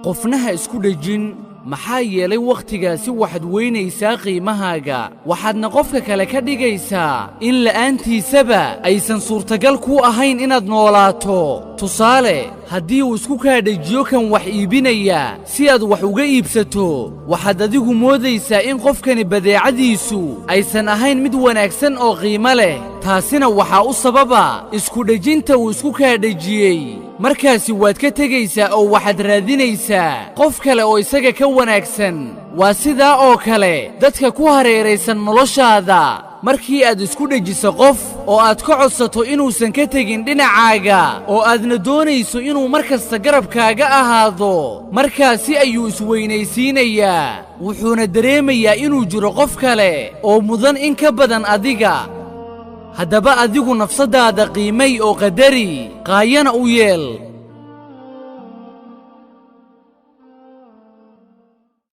qofnaha isku dhejin maxaa yeelay wakhtigaasi waxaad weynaysaa qiimahaaga waxaadna qofka kale ka dhigaysaa in la'aantiisaba aysan suurtagal kuu ahayn inaad noolaato tusaale haddii uu isku kaa dhejiyo kan wax iibinaya si aad wax uga iibsato waxaad adigu moodaysaa in qofkani badeecadiisu aysan ahayn mid wanaagsan oo qiimo leh taasina waxaa u sababa isku dhejinta uu isku kaa dhejiyey markaasi waad ka tegaysaa oo waxaad raadinaysaa qof kale oo isaga ka wanaagsan waa sidaa oo kale dadka ku hareeraysan noloshaada markii aad isku dhejiso qof oo aad ka codsato inuusan ka tegin dhinacaaga oo aadna doonayso inuu mar kasta garabkaaga ahaado markaasi ayuu isweynaysiinayaa wuxuuna dareemayaa inuu jiro qof kale oo mudan in ka badan adiga haddaba adigu nafsadaada qiimay oo qadari qaayana u yeel